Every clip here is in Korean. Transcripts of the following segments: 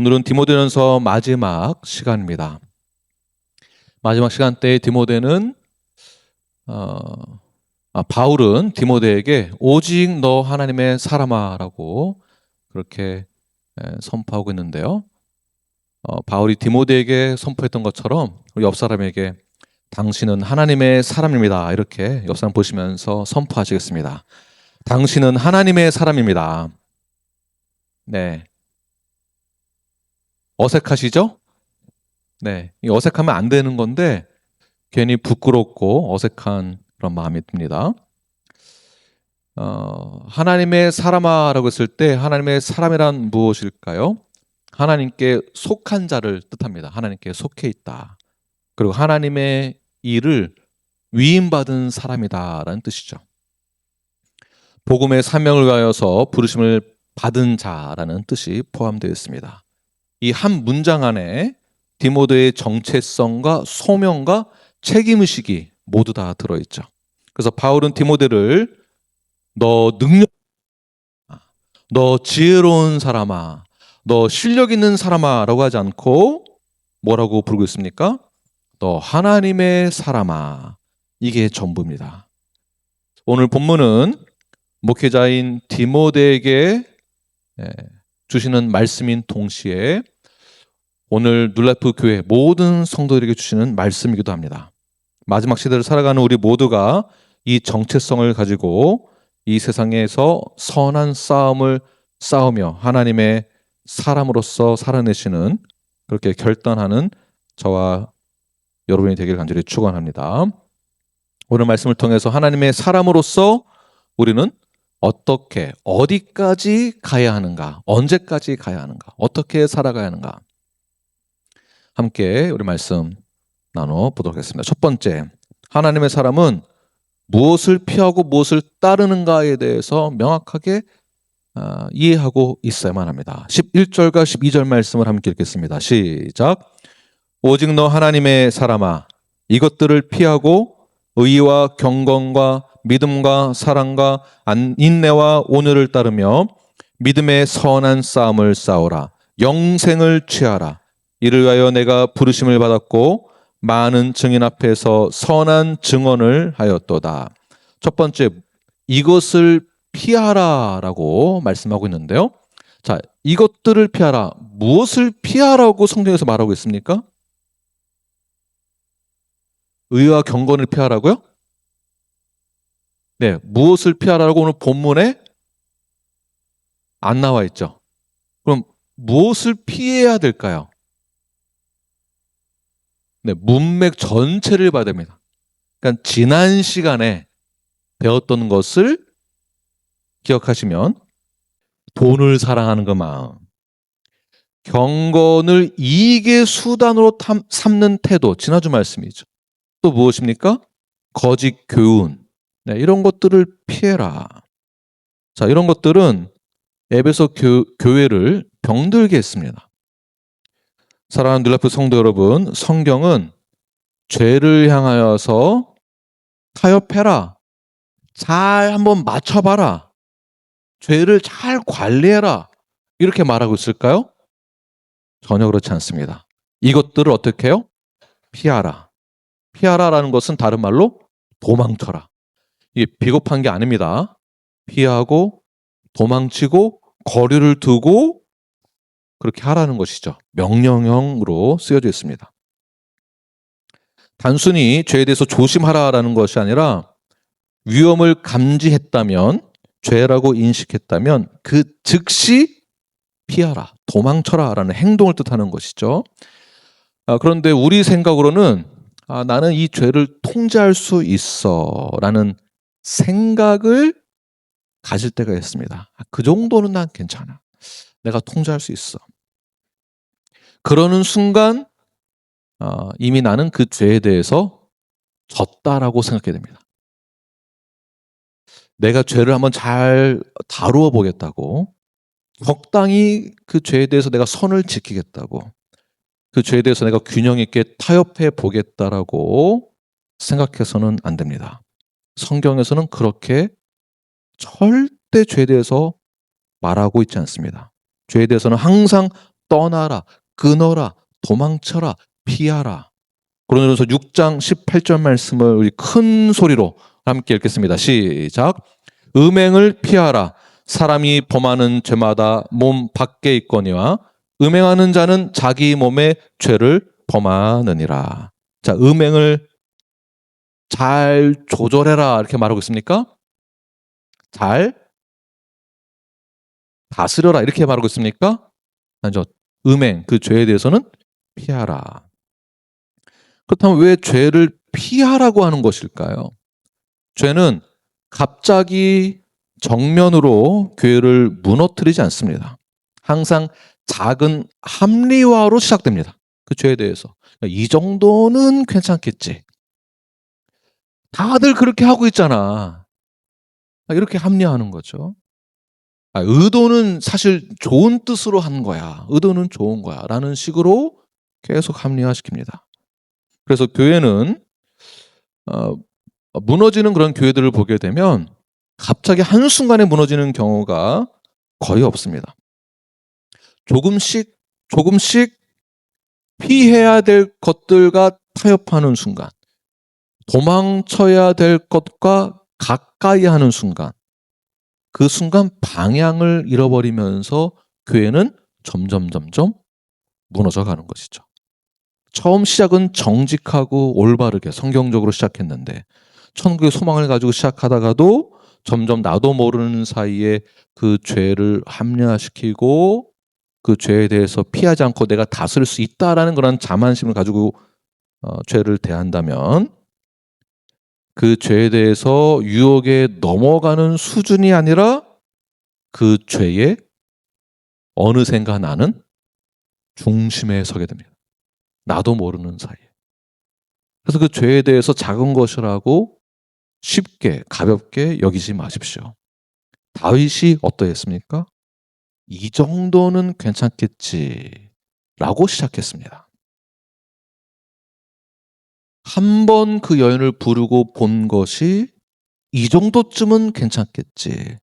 오늘은 디모데전서 마지막 시간입니다. 마지막 시간 때 바울은 디모데에게 오직 너 하나님의 사람아라고 그렇게 선포하고 있는데요. 바울이 디모데에게 선포했던 것처럼 우리 옆 사람에게 당신은 하나님의 사람입니다. 이렇게 옆 사람 보시면서 선포하시겠습니다. 당신은 하나님의 사람입니다. 네. 어색하시죠? 네. 이 어색하면 안 되는 건데 괜히 부끄럽고 어색한 그런 마음이 듭니다. 하나님의 사람아라고 했을 때 하나님의 사람이란 무엇일까요? 하나님께 속한 자를 뜻합니다. 하나님께 속해 있다. 그리고 하나님의 일을 위임받은 사람이다라는 뜻이죠. 복음의 사명을 위하여서 부르심을 받은 자라는 뜻이 포함되어 있습니다. 이 한 문장 안에 디모데의 정체성과 소명과 책임의식이 모두 다 들어있죠. 그래서 바울은 디모데를 너 지혜로운 사람아, 너 실력 있는 사람아 라고 하지 않고 뭐라고 부르고 있습니까? 너 하나님의 사람아. 이게 전부입니다. 오늘 본문은 목회자인 디모데에게 주시는 말씀인 동시에 오늘 눌라이프 교회 모든 성도들에게 주시는 말씀이기도 합니다. 마지막 시대를 살아가는 우리 모두가 이 정체성을 가지고 이 세상에서 선한 싸움을 싸우며 하나님의 사람으로서 살아내시는 그렇게 결단하는 저와 여러분이 되길 간절히 축원합니다. 오늘 말씀을 통해서 하나님의 사람으로서 우리는 어떻게, 어디까지 가야 하는가, 언제까지 가야 하는가, 어떻게 살아가야 하는가 함께 우리 말씀 나눠보도록 하겠습니다. 첫 번째, 하나님의 사람은 무엇을 피하고 무엇을 따르는가에 대해서 명확하게 이해하고 있어야만 합니다. 11절과 12절 말씀을 함께 읽겠습니다. 시작. 오직 너 하나님의 사람아, 이것들을 피하고 의와 경건과 믿음과 사랑과 인내와 온유를 따르며 믿음의 선한 싸움을 싸우라. 영생을 취하라. 이를 위하여 내가 부르심을 받았고 많은 증인 앞에서 선한 증언을 하였도다. 첫 번째, 이것을 피하라라고 말씀하고 있는데요. 자, 이것들을 피하라. 무엇을 피하라고 성경에서 말하고 있습니까? 의와 경건을 피하라고요? 네, 무엇을 피하라고 오늘 본문에 안 나와 있죠. 그럼 무엇을 피해야 될까요? 네, 문맥 전체를 봐야 됩니다. 그러니까 지난 시간에 배웠던 것을 기억하시면 돈을 사랑하는 그 마음, 경건을 이익의 수단으로 삼는 태도, 지난주 말씀이죠. 또 무엇입니까? 거짓 교훈, 네, 이런 것들을 피해라. 자, 이런 것들은 에베소 교회를 병들게 했습니다. 사랑하는 눌라이프 성도 여러분, 성경은 죄를 향하여서 타협해라. 잘 한번 맞춰봐라. 죄를 잘 관리해라. 이렇게 말하고 있을까요? 전혀 그렇지 않습니다. 이것들을 어떻게 해요? 피하라. 피하라라는 것은 다른 말로 도망쳐라. 이게 비겁한 게 아닙니다. 피하고 도망치고 거리를 두고 그렇게 하라는 것이죠. 명령형으로 쓰여져 있습니다. 단순히 죄에 대해서 조심하라라는 것이 아니라 위험을 감지했다면, 죄라고 인식했다면 그 즉시 피하라, 도망쳐라라는 행동을 뜻하는 것이죠. 그런데 우리 생각으로는 나는 이 죄를 통제할 수 있어 라는 생각을 가질 때가 있습니다. 그 정도는 난 괜찮아. 내가 통제할 수 있어. 그러는 순간 이미 나는 그 죄에 대해서 졌다라고 생각해야 됩니다. 내가 죄를 한번 잘 다루어 보겠다고, 적당히 그 죄에 대해서 내가 선을 지키겠다고, 그 죄에 대해서 내가 균형 있게 타협해 보겠다라고 생각해서는 안 됩니다. 성경에서는 그렇게 절대 죄에 대해서 말하고 있지 않습니다. 죄에 대해서는 항상 떠나라, 끊어라, 도망쳐라, 피하라. 고린도전서 6장 18절 말씀을 우리 큰 소리로 함께 읽겠습니다. 시작. 음행을 피하라. 사람이 범하는 죄마다 몸 밖에 있거니와 음행하는 자는 자기 몸에 죄를 범하느니라. 자, 음행을 잘 조절해라 이렇게 말하고 있습니까? 잘 다스려라 이렇게 말하고 있습니까? 아니죠. 음행, 그 죄에 대해서는 피하라. 그렇다면 왜 죄를 피하라고 하는 것일까요? 죄는 갑자기 정면으로 교회를 무너뜨리지 않습니다. 항상 작은 합리화로 시작됩니다. 그 죄에 대해서. 이 정도는 괜찮겠지. 다들 그렇게 하고 있잖아. 이렇게 합리화하는 거죠. 의도는 사실 좋은 뜻으로 한 거야. 의도는 좋은 거야. 라는 식으로 계속 합리화시킵니다. 그래서 교회는 무너지는 그런 교회들을 보게 되면 갑자기 한순간에 무너지는 경우가 거의 없습니다. 조금씩 피해야 될 것들과 타협하는 순간, 도망쳐야 될 것과 가까이 하는 순간, 그 순간 방향을 잃어버리면서 교회는 점점 무너져 가는 것이죠. 처음 시작은 정직하고 올바르게 성경적으로 시작했는데 천국의 소망을 가지고 시작하다가도 점점 나도 모르는 사이에 그 죄를 합리화시키고 그 죄에 대해서 피하지 않고 내가 다스릴 수 있다라는 그런 자만심을 가지고 죄를 대한다면 그 죄에 대해서 유혹에 넘어가는 수준이 아니라 그 죄에 어느샌가 나는 중심에 서게 됩니다. 나도 모르는 사이에. 그래서 그 죄에 대해서 작은 것이라고 쉽게 가볍게 여기지 마십시오. 다윗이 어떠했습니까? 이 정도는 괜찮겠지라고 시작했습니다. 한 번 그 여인을 부르고 본 것이 이 정도쯤은 괜찮겠지.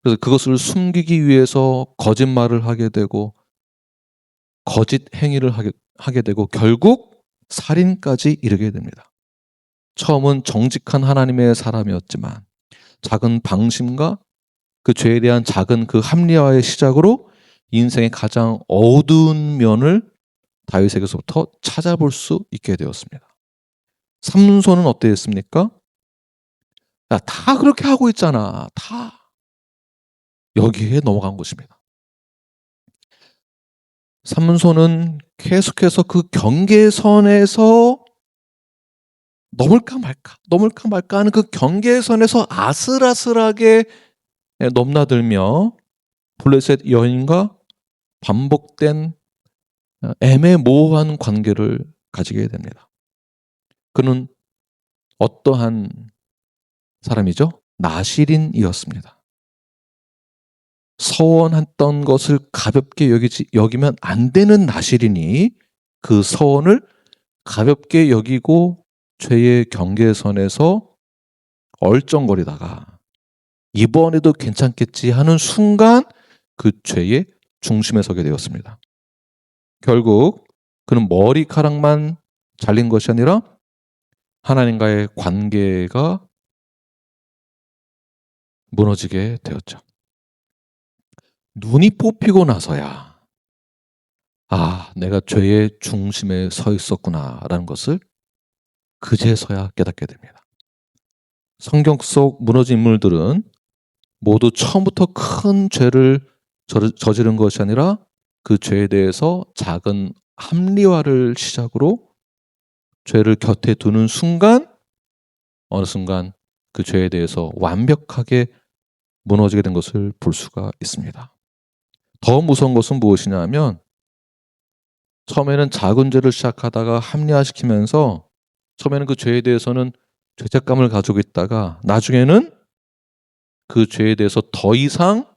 그래서 그것을 숨기기 위해서 거짓말을 하게 되고 거짓 행위를 하게 되고 결국 살인까지 이르게 됩니다. 처음은 정직한 하나님의 사람이었지만 작은 방심과 그 죄에 대한 작은 그 합리화의 시작으로 인생의 가장 어두운 면을 다윗에게서부터 찾아볼 수 있게 되었습니다. 삼손은 어땠습니까? 야, 다 그렇게 하고 있잖아. 다. 여기에 넘어간 것입니다. 삼손은 계속해서 그 경계선에서 넘을까 말까 하는 그 경계선에서 아슬아슬하게 넘나들며 블레셋 여인과 반복된 애매모호한 관계를 가지게 됩니다. 그는 어떠한 사람이죠? 나실인이었습니다. 서원했던 것을 가볍게 여기면 안 되는 나실인이 그 서원을 가볍게 여기고 죄의 경계선에서 얼쩡거리다가 이번에도 괜찮겠지 하는 순간 그 죄의 중심에 서게 되었습니다. 결국 그는 머리카락만 잘린 것이 아니라 하나님과의 관계가 무너지게 되었죠. 눈이 뽑히고 나서야 내가 죄의 중심에 서 있었구나라는 것을 그제서야 깨닫게 됩니다. 성경 속 무너진 인물들은 모두 처음부터 큰 죄를 저지른 것이 아니라 그 죄에 대해서 작은 합리화를 시작으로 죄를 곁에 두는 순간 어느 순간 그 죄에 대해서 완벽하게 무너지게 된 것을 볼 수가 있습니다. 더 무서운 것은 무엇이냐 하면 처음에는 작은 죄를 시작하다가 합리화시키면서 처음에는 그 죄에 대해서는 죄책감을 가지고 있다가 나중에는 그 죄에 대해서 더 이상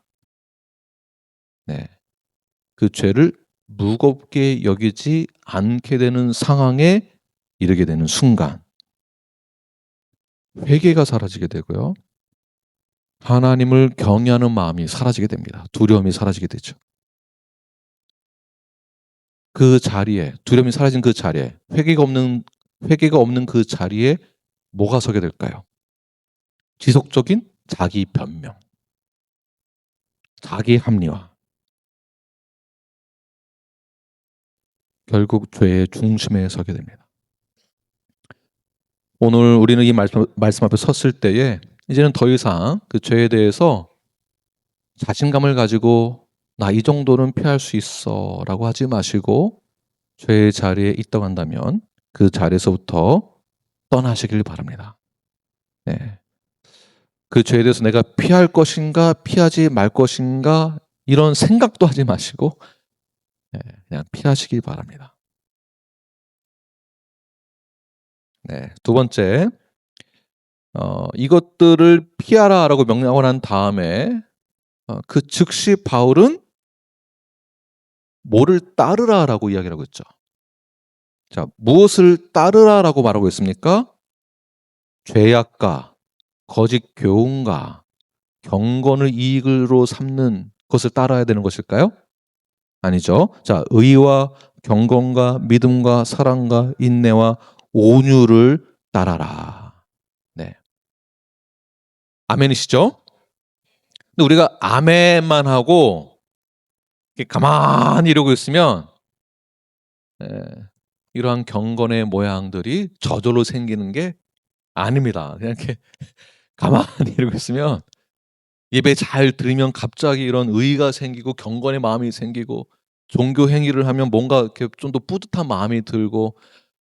그 죄를 무겁게 여기지 않게 되는 상황에 이르게 되는 순간 회개가 사라지게 되고요. 하나님을 경외하는 마음이 사라지게 됩니다. 두려움이 사라지게 되죠. 그 자리에, 두려움이 사라진 그 자리에, 회개가 없는 그 자리에 뭐가 서게 될까요? 지속적인 자기 변명, 자기 합리화. 결국 죄의 중심에 서게 됩니다. 오늘 우리는 이 말씀 앞에 섰을 때에 이제는 더 이상 그 죄에 대해서 자신감을 가지고 나 이 정도는 피할 수 있어 라고 하지 마시고, 죄의 자리에 있다고 한다면 그 자리에서부터 떠나시길 바랍니다. 네. 그 죄에 대해서 내가 피할 것인가 피하지 말 것인가 이런 생각도 하지 마시고 그냥 피하시길 바랍니다. 네. 두 번째, 이것들을 피하라라고 명령을 한 다음에 그 즉시 바울은 뭐를 따르라라고 이야기를 하고 있죠. 자, 무엇을 따르라라고 말하고 있습니까? 죄악과 거짓 교훈과 경건을 이익으로 삼는 것을 따라야 되는 것일까요? 아니죠. 자, 의와 경건과 믿음과 사랑과 인내와 온유를 따라라. 네. 아멘이시죠? 근데 우리가 아멘만 하고 가만히 이러고 있으면 이러한 경건의 모양들이 저절로 생기는 게 아닙니다. 그냥 이렇게 가만히 이러고 있으면 예배 잘 들으면 갑자기 이런 의의가 생기고 경건의 마음이 생기고 종교 행위를 하면 뭔가 이렇게 좀 더 뿌듯한 마음이 들고,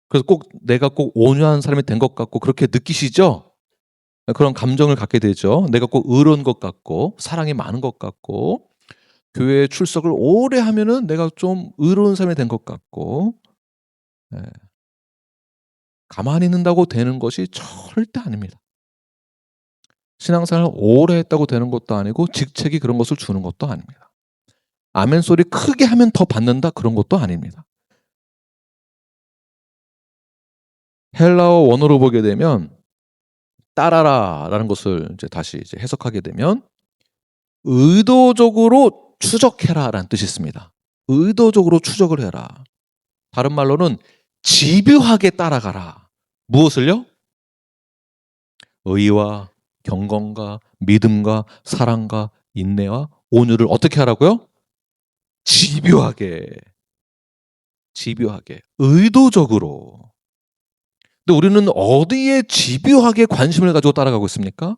그래서 꼭 내가 꼭 온유한 사람이 된 것 같고 그렇게 느끼시죠? 그런 감정을 갖게 되죠. 내가 꼭 의로운 것 같고 사랑이 많은 것 같고 교회 출석을 오래 하면은 내가 좀 의로운 사람이 된 것 같고. 가만히 있는다고 되는 것이 절대 아닙니다. 신앙생활을 오래 했다고 되는 것도 아니고 직책이 그런 것을 주는 것도 아닙니다. 아멘 소리 크게 하면 더 받는다 그런 것도 아닙니다. 헬라어 원어로 보게 되면 따라라라는 것을 이제 다시 해석하게 되면 의도적으로 추적해라라는 뜻이 있습니다. 의도적으로 추적을 해라. 다른 말로는 집요하게 따라가라. 무엇을요? 의와 경건과 믿음과 사랑과 인내와 온유를 어떻게 하라고요? 집요하게, 의도적으로. 근데 우리는 어디에 집요하게 관심을 가지고 따라가고 있습니까?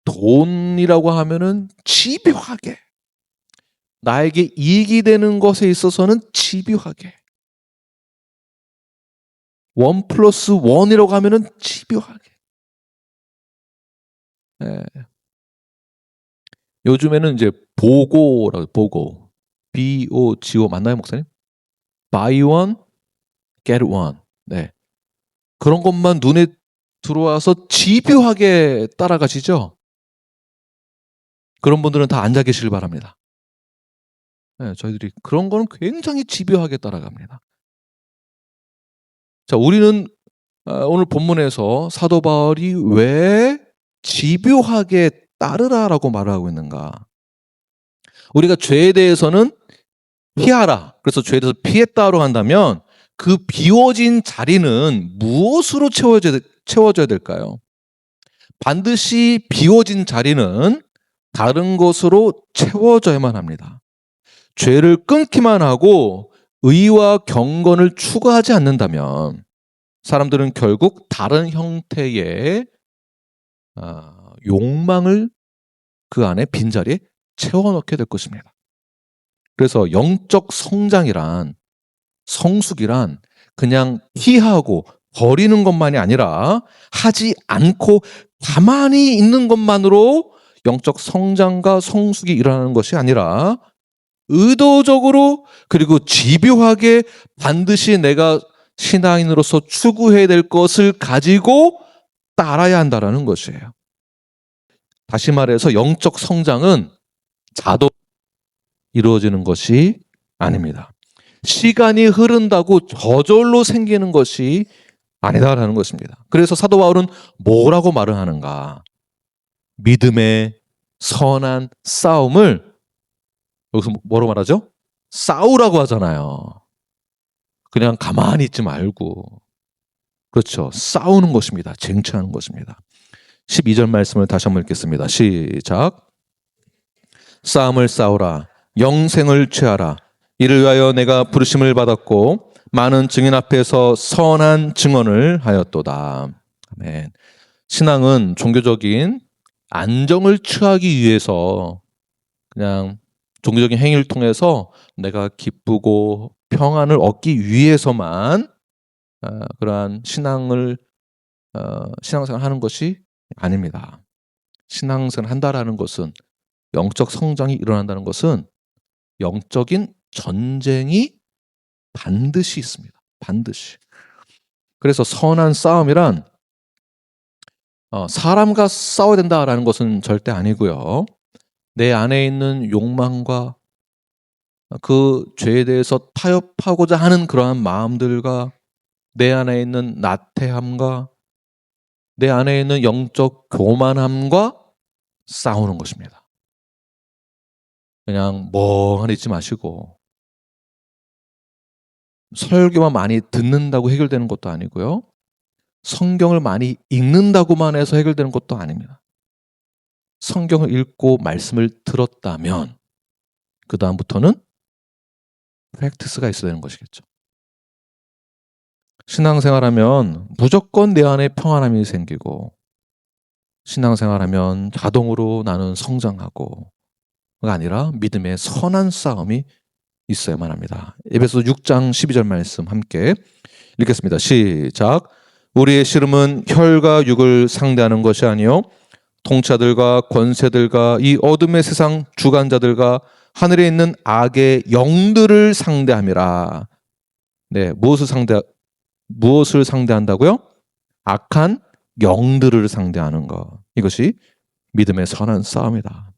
돈이라고 하면은 집요하게, 나에게 이익이 되는 것에 있어서는 집요하게, 1+1이라고 하면은 집요하게. 요즘에는 이제 보고 BOGO 맞나요, 목사님? Buy one, get one. 네. 그런 것만 눈에 들어와서 집요하게 따라가시죠? 그런 분들은 다 앉아 계시길 바랍니다. 저희들이 그런 거는 굉장히 집요하게 따라갑니다. 자, 우리는 오늘 본문에서 사도 바울이 왜 집요하게 따르라라고 말을 하고 있는가? 우리가 죄에 대해서는 피하라. 그래서 죄에 대해서 피했다로 한다면 그 비워진 자리는 무엇으로 채워져야 될까요? 반드시 비워진 자리는 다른 것으로 채워져야만 합니다. 죄를 끊기만 하고 의와 경건을 추구하지 않는다면 사람들은 결국 다른 형태의 욕망을 그 안에 빈자리에 채워넣게 될 것입니다. 그래서 영적 성장이란, 성숙이란 그냥 피하고 버리는 것만이 아니라 하지 않고 가만히 있는 것만으로 영적 성장과 성숙이 일어나는 것이 아니라 의도적으로 그리고 집요하게 반드시 내가 신앙인으로서 추구해야 될 것을 가지고 따라야 한다는 것이에요. 다시 말해서 영적 성장은 자동 이루어지는 것이 아닙니다. 시간이 흐른다고 저절로 생기는 것이 아니다라는 것입니다. 그래서 사도 바울은 뭐라고 말을 하는가? 믿음의 선한 싸움을 여기서 뭐라고 말하죠? 싸우라고 하잖아요. 그냥 가만히 있지 말고. 그렇죠. 싸우는 것입니다. 쟁취하는 것입니다. 12절 말씀을 다시 한번 읽겠습니다. 시작. 싸움을 싸우라. 영생을 취하라. 이를 위하여 내가 부르심을 받았고 많은 증인 앞에서 선한 증언을 하였도다. 아멘. 신앙은 종교적인 안정을 취하기 위해서 그냥 종교적인 행위를 통해서 내가 기쁘고 평안을 얻기 위해서만 그러한 신앙생활 하는 것이 아닙니다. 신앙생활 한다라는 것은, 영적 성장이 일어난다는 것은 영적인 전쟁이 반드시 있습니다. 반드시. 그래서 선한 싸움이란 사람과 싸워야 된다라는 것은 절대 아니고요. 내 안에 있는 욕망과 그 죄에 대해서 타협하고자 하는 그러한 마음들과 내 안에 있는 나태함과 내 안에 있는 영적 교만함과 싸우는 것입니다. 그냥 멍하니 있지 마시고 설교만 많이 듣는다고 해결되는 것도 아니고요. 성경을 많이 읽는다고만 해서 해결되는 것도 아닙니다. 성경을 읽고 말씀을 들었다면 그 다음부터는 프랙티스가 있어야 되는 것이겠죠. 신앙생활하면 무조건 내 안에 평안함이 생기고 신앙생활하면 자동으로 나는 성장하고 가 아니라 믿음의 선한 싸움이 있어야만 합니다. 에베소 6장 12절 말씀 함께 읽겠습니다. 시작. 우리의 씨름은 혈과 육을 상대하는 것이 아니요 통치자들과 권세들과 이 어둠의 세상 주관자들과 하늘에 있는 악의 영들을 상대함이라. 네, 무엇을 상대한다고요? 악한 영들을 상대하는 것. 이것이 믿음의 선한 싸움이다.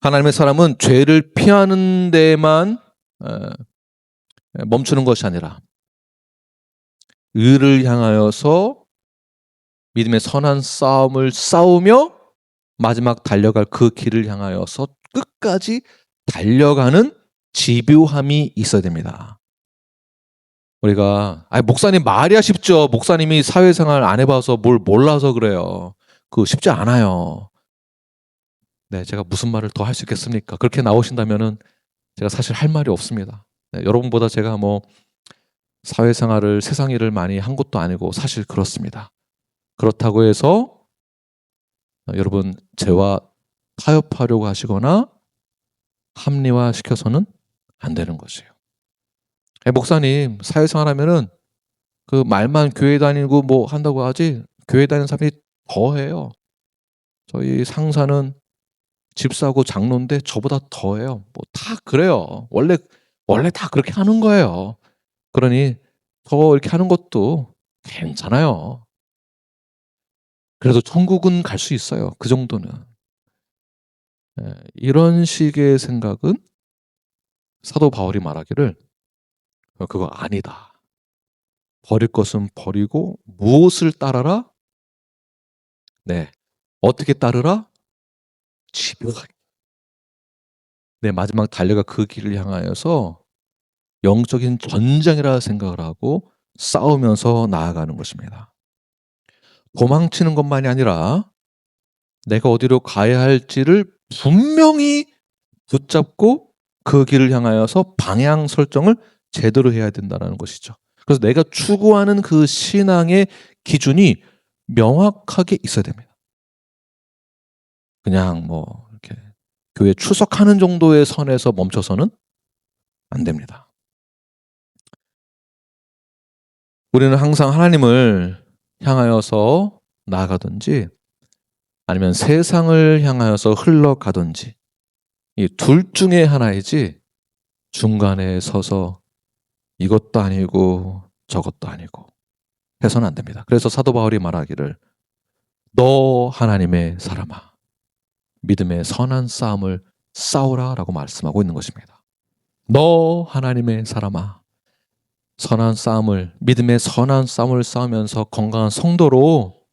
하나님의 사람은 죄를 피하는 데만 멈추는 것이 아니라 의를 향하여서 믿음의 선한 싸움을 싸우며 마지막 달려갈 그 길을 향하여서 끝까지 달려가는 집요함이 있어야 됩니다. 우리가 목사님 말이야 쉽죠. 목사님이 사회생활 안 해봐서 뭘 몰라서 그래요. 그거 쉽지 않아요. 네, 제가 무슨 말을 더 할 수 있겠습니까? 그렇게 나오신다면은 제가 사실 할 말이 없습니다. 네, 여러분보다 제가 사회생활을 세상 일을 많이 한 것도 아니고 사실 그렇습니다. 그렇다고 해서 여러분 저와 타협하려고 하시거나 합리화시켜서는 안 되는 것이에요. 목사님 사회생활 하면은 그 말만 교회 다니고 뭐 한다고 하지 교회 다니는 사람이 더 해요. 저희 상사는 집사고 장로인데 저보다 더 해요. 뭐 다 그래요. 원래 다 그렇게 하는 거예요. 그러니 더 이렇게 하는 것도 괜찮아요. 그래도 천국은 갈 수 있어요. 그 정도는. 이런 식의 생각은 사도 바울이 말하기를 그거 아니다. 버릴 것은 버리고 무엇을 따르라? 네. 어떻게 따르라? 집요하게. 내 마지막 달려가 그 길을 향하여서 영적인 전쟁이라 생각을 하고 싸우면서 나아가는 것입니다. 도망치는 것만이 아니라 내가 어디로 가야 할지를 분명히 붙잡고 그 길을 향하여서 방향 설정을 제대로 해야 된다는 것이죠. 그래서 내가 추구하는 그 신앙의 기준이 명확하게 있어야 됩니다. 그냥 이렇게 교회 출석하는 정도의 선에서 멈춰서는 안 됩니다. 우리는 항상 하나님을 향하여서 나아가든지 아니면 세상을 향하여서 흘러가든지 이 둘 중에 하나이지 중간에 서서 이것도 아니고 저것도 아니고 해서는 안 됩니다. 그래서 사도 바울이 말하기를 너 하나님의 사람아 믿음의 선한 싸움을 싸우라 라고 말씀하고 있는 것입니다. 너 하나님의 사람아 선한 싸움을 믿음의 선한 싸움을 싸우면서 건강한 성도로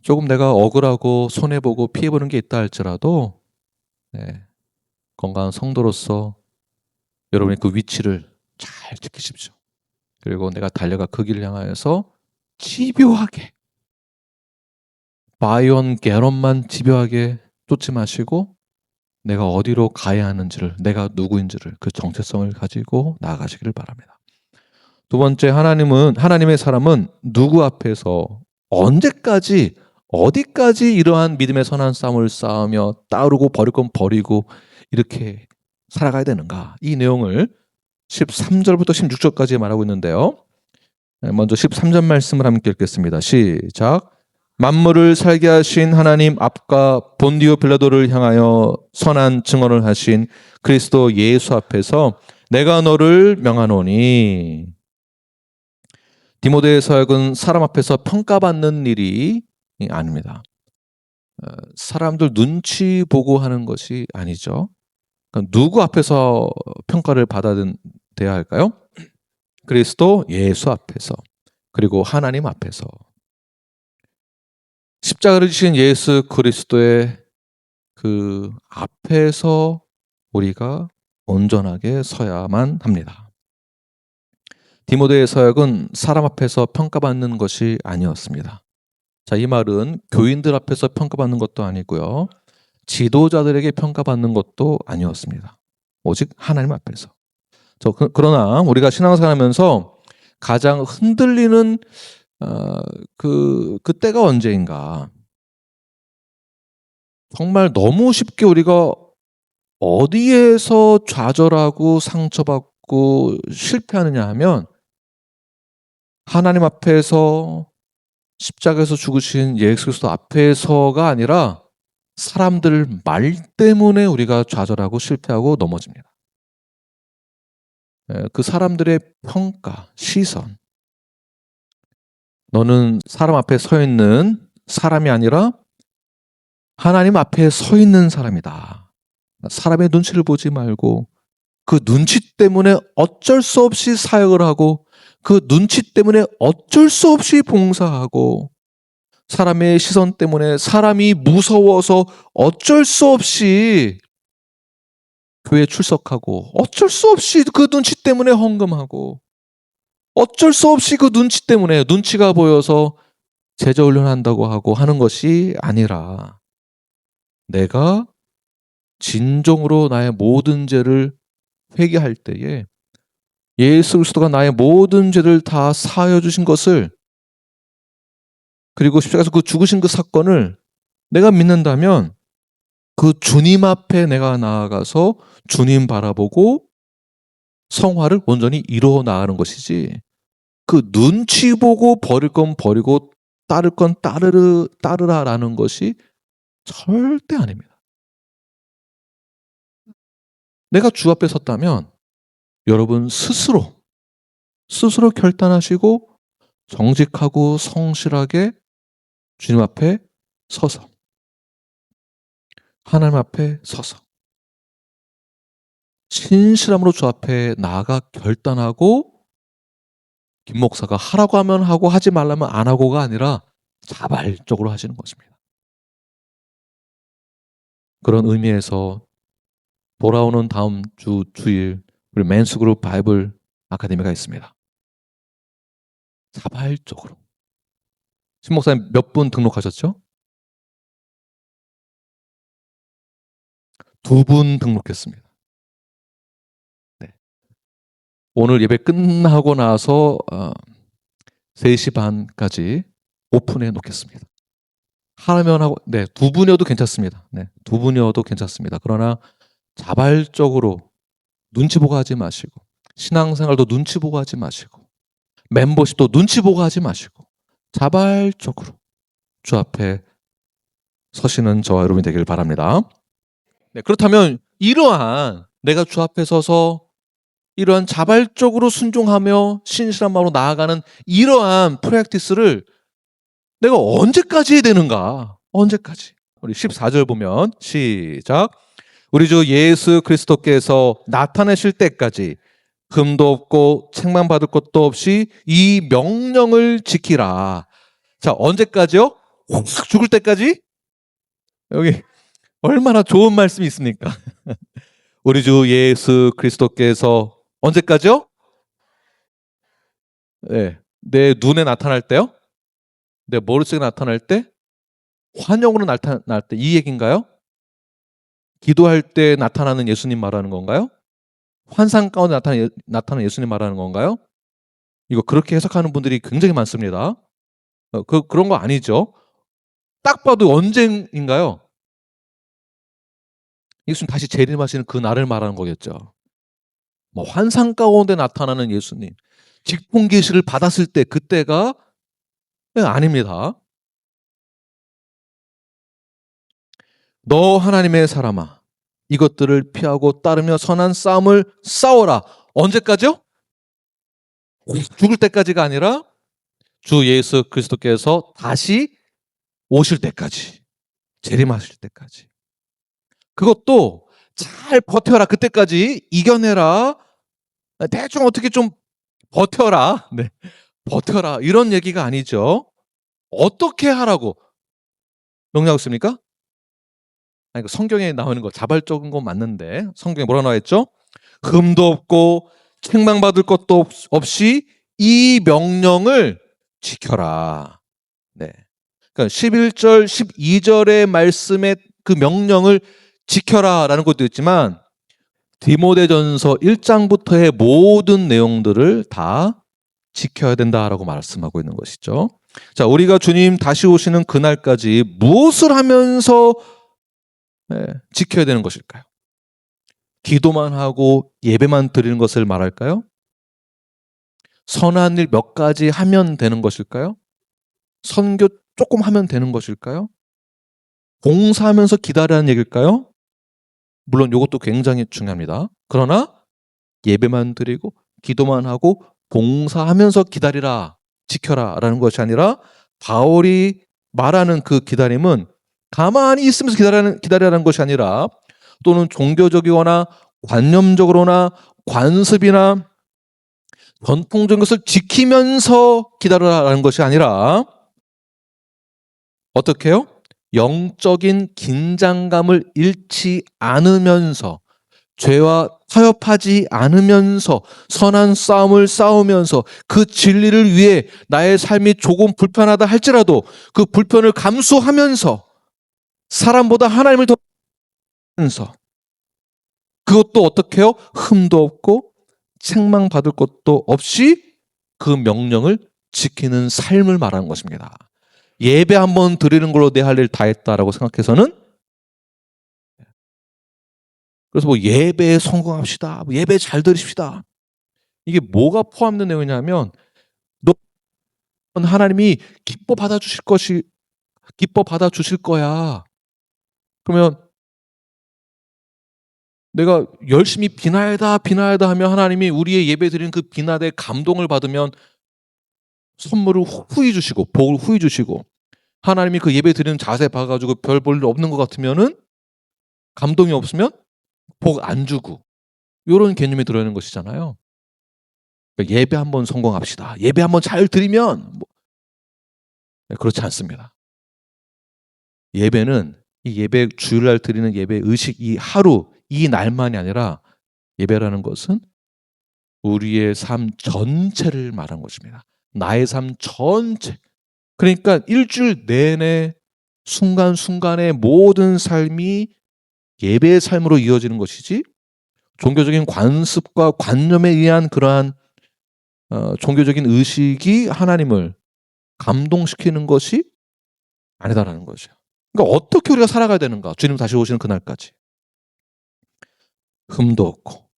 조금 내가 억울하고 손해보고 피해보는 게 있다 할지라도 건강한 성도로서 여러분의 그 위치를 잘 지키십시오. 그리고 내가 달려가 그 길을 향하여서 집요하게, 바이온 게런만 집요하게 쫓지 마시고 내가 어디로 가야 하는지를, 내가 누구인지를, 그 정체성을 가지고 나아가시기를 바랍니다. 두 번째, 하나님의 사람은 누구 앞에서 언제까지, 어디까지 이러한 믿음의 선한 싸움을 싸우며 따르고 버릴 건 버리고 이렇게 살아가야 되는가? 이 내용을 13절부터 16절까지 말하고 있는데요. 먼저 13절 말씀을 함께 읽겠습니다. 시작. 만물을 살게 하신 하나님 앞과 본디오 빌라도를 향하여 선한 증언을 하신 그리스도 예수 앞에서 내가 너를 명하노니. 디모데의 서약은 사람 앞에서 평가받는 일이 아닙니다. 사람들 눈치 보고 하는 것이 아니죠. 그러니까 누구 앞에서 평가를 받아야 할까요? 그리스도 예수 앞에서, 그리고 하나님 앞에서. 십자가를 지신 예수 그리스도의 그 앞에서 우리가 온전하게 서야만 합니다. 디모데의 서약은 사람 앞에서 평가받는 것이 아니었습니다. 자, 이 말은 교인들 앞에서 평가받는 것도 아니고요. 지도자들에게 평가받는 것도 아니었습니다. 오직 하나님 앞에서. 그러나 우리가 신앙생활하면서 가장 흔들리는 그때가 언제인가? 정말 너무 쉽게 우리가 어디에서 좌절하고 상처받고 실패하느냐 하면 하나님 앞에서 십자가에서 죽으신 예수 그리스도 앞에서가 아니라 사람들 말 때문에 우리가 좌절하고 실패하고 넘어집니다. 그 사람들의 평가, 시선. 너는 사람 앞에 서 있는 사람이 아니라 하나님 앞에 서 있는 사람이다. 사람의 눈치를 보지 말고 그 눈치 때문에 어쩔 수 없이 사역을 하고 그 눈치 때문에 어쩔 수 없이 봉사하고 사람의 시선 때문에 사람이 무서워서 어쩔 수 없이 교회 출석하고 어쩔 수 없이 그 눈치 때문에 헌금하고 어쩔 수 없이 그 눈치 때문에 눈치가 보여서 제자훈련한다고 하고 하는 것이 아니라 내가 진정으로 나의 모든 죄를 회개할 때에 예수 그리스도가 나의 모든 죄를 다 사하여 주신 것을, 그리고 십자가에서 그 죽으신 그 사건을 내가 믿는다면 그 주님 앞에 내가 나아가서 주님 바라보고 성화를 온전히 이루어 나가는 것이지, 그 눈치 보고 버릴 건 버리고 따를 건 따르라라는 것이 절대 아닙니다. 내가 주 앞에 섰다면 여러분 스스로 결단하시고 정직하고 성실하게 주님 앞에 서서, 하나님 앞에 서서 신실함으로 주 앞에 나아가 결단하고, 김 목사가 하라고 하면 하고 하지 말라면 안 하고가 아니라 자발적으로 하시는 것입니다. 그런 의미에서 돌아오는 다음 주일 우리 맨스그룹 바이블 아카데미가 있습니다. 자발적으로. 신 목사님 몇 분 등록하셨죠? 2분 등록했습니다. 네. 오늘 예배 끝나고 나서 3시 반까지 오픈해 놓겠습니다. 하면 하고, 네, 2분이어도 괜찮습니다. 네, 2분이어도 괜찮습니다. 그러나 자발적으로 눈치 보고 하지 마시고, 신앙생활도 눈치 보고 하지 마시고, 멤버십도 눈치 보고 하지 마시고, 자발적으로 주 앞에 서시는 저와 여러분이 되길 바랍니다. 네, 그렇다면 이러한 내가 주 앞에 서서 이러한 자발적으로 순종하며 신실한 마음으로 나아가는 이러한 프랙티스를 내가 언제까지 해야 되는가? 언제까지? 우리 14절 보면 시작. 우리 주 예수 그리스도께서 나타내실 때까지 흠도 없고 책망받을 것도 없이 이 명령을 지키라. 자, 언제까지요? 확 죽을 때까지? 여기 얼마나 좋은 말씀이 있습니까? 우리 주 예수 그리스도께서 언제까지요? 네. 내 눈에 나타날 때요? 내 머릿속에 나타날 때? 환영으로 나타날 때 이 얘기인가요? 기도할 때 나타나는 예수님 말하는 건가요? 환상 가운데 나타나는 예수님 말하는 건가요? 이거 그렇게 해석하는 분들이 굉장히 많습니다. 그런 거 아니죠. 딱 봐도 언제인가요? 예수님 다시 재림하시는 그 날을 말하는 거겠죠. 뭐 환상 가운데 나타나는 예수님, 직분 계시를 받았을 때 그때가 아닙니다. 너 하나님의 사람아, 이것들을 피하고 따르며 선한 싸움을 싸워라. 언제까지요? 죽을 때까지가 아니라 주 예수 그리스도께서 다시 오실 때까지, 재림하실 때까지. 그것도 잘 버텨라. 그때까지 이겨내라. 대충 어떻게 좀 버텨라. 네, 버텨라. 이런 얘기가 아니죠. 어떻게 하라고 명령하고 있습니까? 아니, 성경에 나오는 거 자발적인 건 맞는데 성경에 뭐라 나와 있죠? 흠도 없고 책망받을 것도 없이 이 명령을 지켜라. 네. 그러니까 11절, 12절의 말씀의 그 명령을 지켜라라는 것도 있지만 디모데전서 1장부터의 모든 내용들을 다 지켜야 된다라고 말씀하고 있는 것이죠. 자, 우리가 주님 다시 오시는 그날까지 무엇을 하면서 지켜야 되는 것일까요? 기도만 하고 예배만 드리는 것을 말할까요? 선한 일 몇 가지 하면 되는 것일까요? 선교 조금 하면 되는 것일까요? 봉사하면서 기다리라는 얘기일까요? 물론 이것도 굉장히 중요합니다. 그러나 예배만 드리고 기도만 하고 봉사하면서 기다리라, 지켜라 라는 것이 아니라 바울이 말하는 그 기다림은 가만히 있으면서 기다리라는 것이 아니라 또는 종교적이거나 관념적으로나 관습이나 전통적인 것을 지키면서 기다리라는 것이 아니라 어떻게 해요? 영적인 긴장감을 잃지 않으면서 죄와 타협하지 않으면서 선한 싸움을 싸우면서 그 진리를 위해 나의 삶이 조금 불편하다 할지라도 그 불편을 감수하면서 사람보다 하나님을 더 하면서 그것도 어떻게 해요? 흠도 없고 책망받을 것도 없이 그 명령을 지키는 삶을 말하는 것입니다. 예배 한번 드리는 걸로 내 할 일 다 했다라고 생각해서는 그래서 뭐 예배에 성공합시다. 뭐 예배 잘 드립시다. 이게 뭐가 포함된 내용이냐면 너 하나님이 기뻐 받아 주실 거야. 그러면 내가 열심히 비나이다 하면 하나님이 우리의 예배 드리는 그 비나대 감동을 받으면 선물을 후히 주시고 복을 후히 주시고 하나님이 그 예배 드리는 자세 봐가지고 별 볼 일 없는 것 같으면은 감동이 없으면 복 안 주고 이런 개념이 들어있는 것이잖아요. 그러니까 예배 한번 성공합시다. 예배 한번 잘 드리면 그렇지 않습니다. 예배는 이 예배 주일날 드리는 예배 의식 이 하루 이 날만이 아니라 예배라는 것은 우리의 삶 전체를 말한 것입니다. 나의 삶 전체. 그러니까 일주일 내내 순간순간의 모든 삶이 예배의 삶으로 이어지는 것이지 종교적인 관습과 관념에 의한 그러한 종교적인 의식이 하나님을 감동시키는 것이 아니다라는 거죠. 그러니까 어떻게 우리가 살아가야 되는가? 주님 다시 오시는 그날까지. 흠도 없고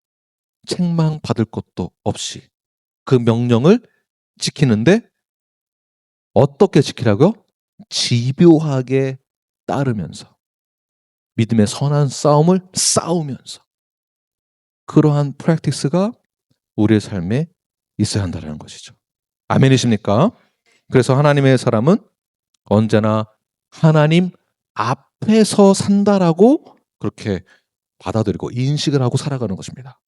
책망받을 것도 없이 그 명령을 지키는데 어떻게 지키라고요? 집요하게 따르면서 믿음의 선한 싸움을 싸우면서 그러한 프랙티스가 우리의 삶에 있어야 한다는 것이죠. 아멘이십니까? 그래서 하나님의 사람은 언제나 하나님 앞에서 산다라고 그렇게 받아들이고 인식을 하고 살아가는 것입니다.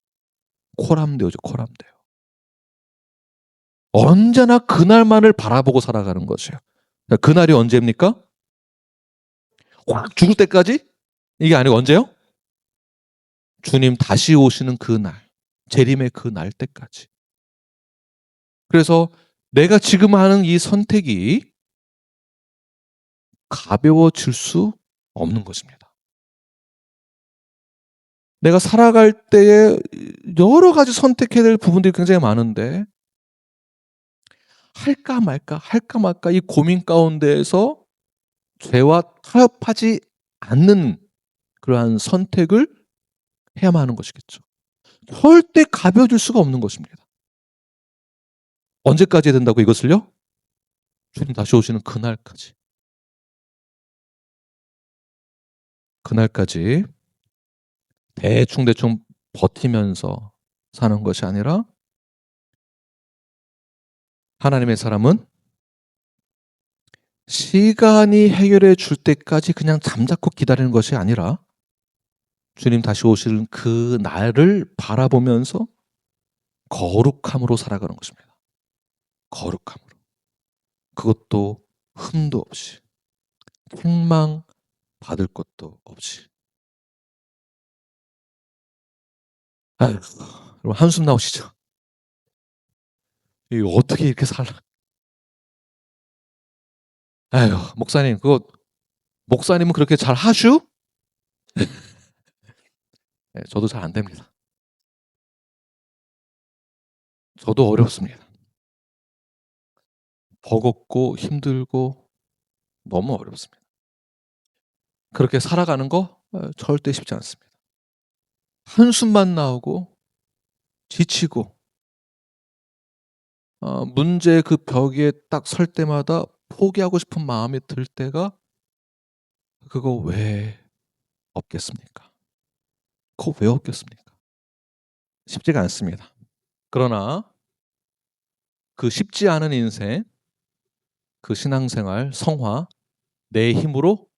코람데오죠, 코람데오. 언제나 그날만을 바라보고 살아가는 것이에요. 그날이 언제입니까? 확 죽을 때까지? 이게 아니고 언제요? 주님 다시 오시는 그 날, 재림의 그 날 때까지. 그래서 내가 지금 하는 이 선택이 가벼워질 수 없는 것입니다. 내가 살아갈 때에 여러 가지 선택해야 될 부분들이 굉장히 많은데 할까 말까 할까 말까 이 고민 가운데에서 죄와 타협하지 않는 그러한 선택을 해야만 하는 것이겠죠. 절대 가벼워질 수가 없는 것입니다. 언제까지 해야 된다고 이것을요? 주님 다시 오시는 그날까지. 그날까지 대충 버티면서 사는 것이 아니라 하나님의 사람은 시간이 해결해 줄 때까지 그냥 잠자코 기다리는 것이 아니라 주님 다시 오시는 그 날을 바라보면서 거룩함으로 살아가는 것입니다. 거룩함으로. 그것도 흠도 없이, 책망 받을 것도 없이. 아유, 여러분 한숨 나오시죠? 이거 어떻게 이렇게 살아? 아유, 목사님, 목사님은 그렇게 잘 하슈? 네, 저도 잘 안 됩니다. 저도 어렵습니다. 버겁고 힘들고 너무 어렵습니다. 그렇게 살아가는 거 절대 쉽지 않습니다. 한숨만 나오고 지치고 문제 그 벽에 딱 설 때마다 포기하고 싶은 마음이 들 때가 그거 왜 없겠습니까? 그거 왜 없겠습니까? 쉽지가 않습니다. 그러나 그 쉽지 않은 인생, 그 신앙생활, 성화 내 힘으로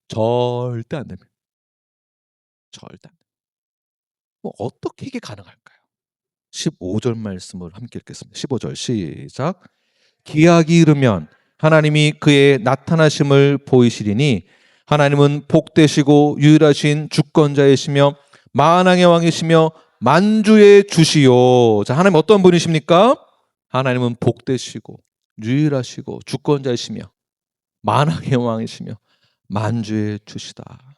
절대 안 됩니다. 절대 안 됩니다. 뭐 어떻게 이게 가능할까요? 15절 말씀을 함께 읽겠습니다. 15절 시작. 기약이 이르면 하나님이 그의 나타나심을 보이시리니 하나님은 복되시고 유일하신 주권자이시며 만왕의 왕이시며 만주의 주시요. 자, 하나님 어떤 분이십니까? 하나님은 복되시고 유일하시고 주권자이시며 만왕의 왕이시며 만주의 주시다.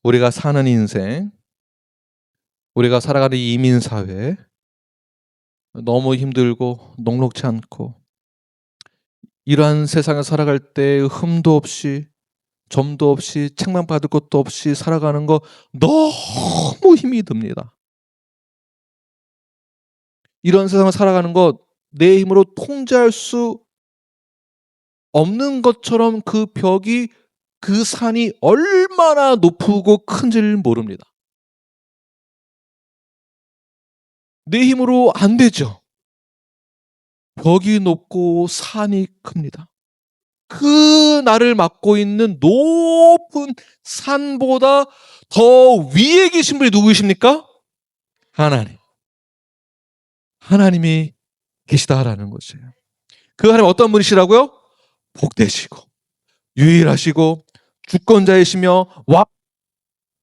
우리가 사는 인생, 우리가 살아가는 이민사회 너무 힘들고 녹록지 않고 이러한 세상에 살아갈 때 흠도 없이 점도 없이 책망받을 것도 없이 살아가는 거 너무 힘이 듭니다. 이런 세상을 살아가는 것 내 힘으로 통제할 수 없는 것처럼 그 벽이 그 산이 얼마나 높고 큰지를 모릅니다. 내 힘으로 안 되죠. 벽이 높고 산이 큽니다. 그 나를 막고 있는 높은 산보다 더 위에 계신 분이 누구이십니까? 하나님. 하나님이 계시다라는 것이에요. 그 하나님 어떤 분이시라고요? 복되시고 유일하시고 주권자이시며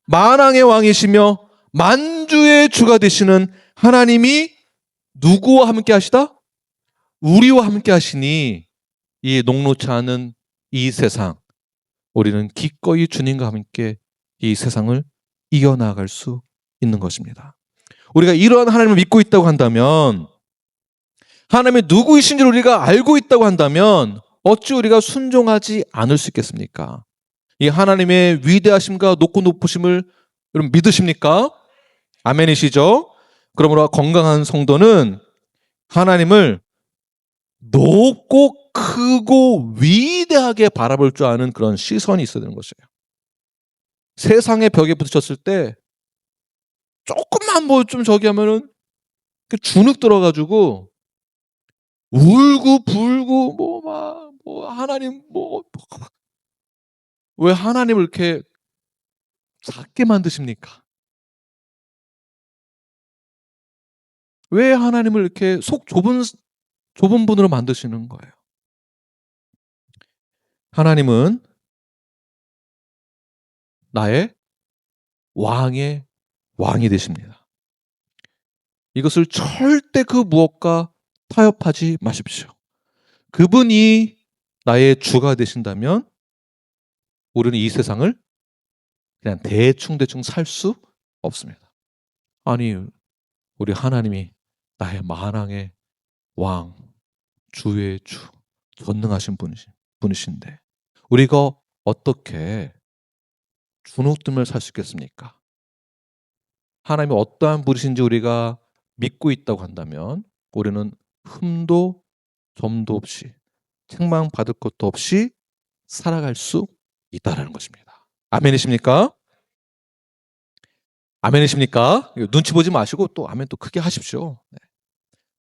만왕의 왕이시며 만주의 주가 되시는 하나님이 누구와 함께 하시다? 우리와 함께 하시니 이 녹록지 않은 이 세상 우리는 기꺼이 주님과 함께 이 세상을 이겨나갈 수 있는 것입니다. 우리가 이러한 하나님을 믿고 있다고 한다면 하나님이 누구이신지를 우리가 알고 있다고 한다면 어찌 우리가 순종하지 않을 수 있겠습니까? 이 하나님의 위대하심과 높고 높으심을 여러분 믿으십니까? 아멘이시죠? 그러므로 건강한 성도는 하나님을 높고 크고 위대하게 바라볼 줄 아는 그런 시선이 있어야 되는 것이에요. 세상의 벽에 부딪혔을 때 조금만 뭐 좀 저기 하면은 주눅 들어가지고 울고 불고 뭐 하나님 왜 하나님을 이렇게 작게 만드십니까? 왜 하나님을 이렇게 속 좁은 분으로 만드시는 거예요? 하나님은 나의 왕의 왕이 되십니다. 이것을 절대 그 무엇과 타협하지 마십시오. 그분이 나의 주가 되신다면 우리는 이 세상을 그냥 대충 살 수 없습니다. 아니, 우리 하나님이 나의 만왕의 왕, 주의 주, 전능하신 분이신데 우리가 어떻게 주눅들며 살 수 있겠습니까? 하나님이 어떠한 분이신지 우리가 믿고 있다고 한다면 우리는 흠도 점도 없이 책망받을 것도 없이 살아갈 수 있다라는 것입니다. 아멘이십니까? 아멘이십니까? 눈치 보지 마시고 또 아멘 또 크게 하십시오. 네.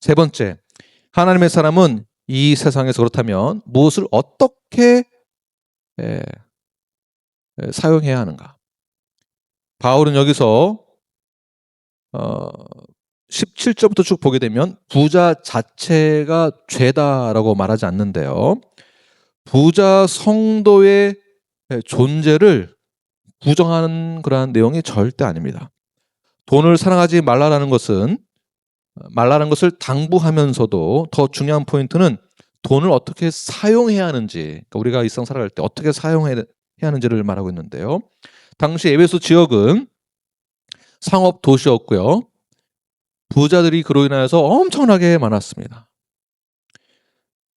세 번째, 하나님의 사람은 이 세상에서 그렇다면 무엇을 어떻게 사용해야 하는가? 바울은 여기서 17절부터 쭉 보게 되면 부자 자체가 죄다라고 말하지 않는데요. 부자 성도의 존재를 부정하는 그러한 내용이 절대 아닙니다. 돈을 사랑하지 말라는 것을 당부하면서도 더 중요한 포인트는 돈을 어떻게 사용해야 하는지, 그러니까 우리가 일상 살아갈 때 어떻게 사용해야 하는지를 말하고 있는데요. 당시 에베소 지역은 상업 도시였고요. 부자들이 그로 인하여서 엄청나게 많았습니다.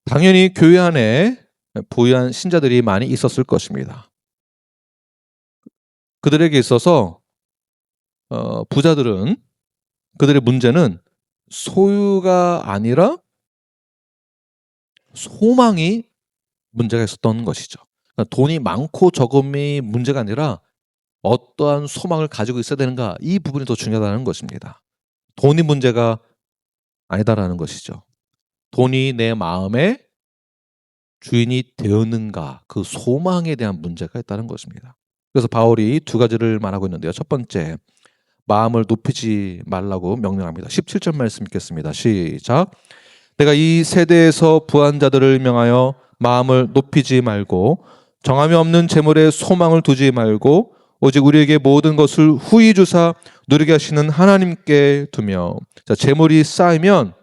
당연히 교회 안에 부유한 신자들이 많이 있었을 것입니다. 그들에게 있어서 부자들은 그들의 문제는 소유가 아니라 소망이 문제가 있었던 것이죠. 그러니까 돈이 많고 적음이 문제가 아니라 어떠한 소망을 가지고 있어야 되는가, 이 부분이 더 중요하다는 것입니다. 돈이 문제가 아니다라는 것이죠. 돈이 내 마음의 주인이 되었는가, 그 소망에 대한 문제가 있다는 것입니다. 그래서 바울이 두 가지를 말하고 있는데요. 첫 번째, 마음을 높이지 말라고 명령합니다. 17절 말씀 읽겠습니다. 시작. 내가 이 세대에서 부한 자들을 명하여 마음을 높이지 말고 정함이 없는 재물에 소망을 두지 말고 오직 우리에게 모든 것을 후히 주사 누리게 하시는 하나님께 두며. 자, 재물이 쌓이면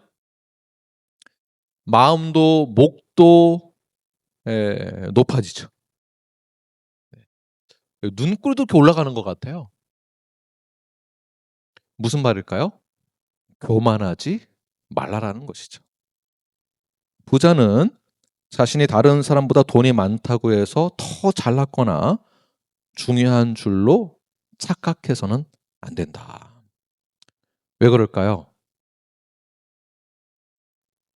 마음도 목도 높아지죠. 눈꼬리도 이렇게 올라가는 것 같아요. 무슨 말일까요? 교만하지 말라라는 것이죠. 부자는 자신이 다른 사람보다 돈이 많다고 해서 더 잘났거나 중요한 줄로 착각해서는 안 된다. 왜 그럴까요?